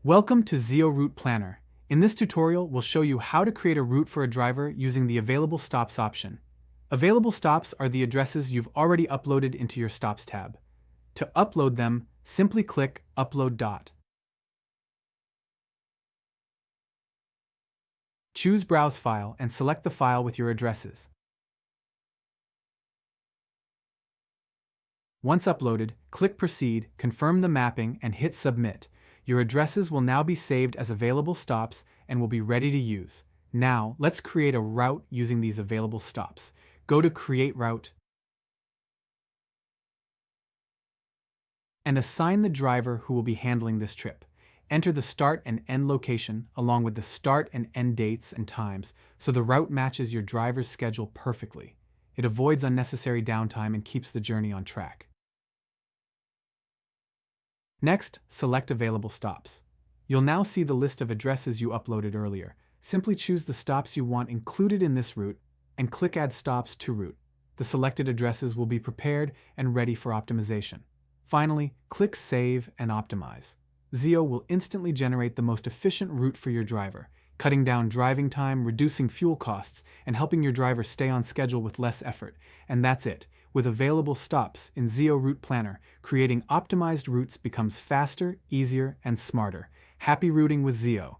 Welcome to Zeo Route Planner. In this tutorial, we'll show you how to create a route for a driver using the Available Stops option. Available stops are the addresses you've already uploaded into your Stops tab. To upload them, simply click Upload dot. Choose Browse File and select the file with your addresses. Once uploaded, click Proceed, confirm the mapping, and hit Submit. Your addresses will now be saved as available stops and will be ready to use. Now, let's create a route using these available stops. Go to Create Route and assign the driver who will be handling this trip. Enter the start and end location along with the start and end dates and times so the route matches your driver's schedule perfectly. It avoids unnecessary downtime and keeps the journey on track. Next, select Available Stops. You'll now see the list of addresses you uploaded earlier. Simply choose the stops you want included in this route and click Add Stops to Route. The selected addresses will be prepared and ready for optimization. Finally, click Save and Optimize. Zeo will instantly generate the most efficient route for your driver, cutting down driving time, reducing fuel costs, and helping your driver stay on schedule with less effort. And that's it. With available stops in Zeo Route Planner, creating optimized routes becomes faster, easier, and smarter. Happy routing with Zeo.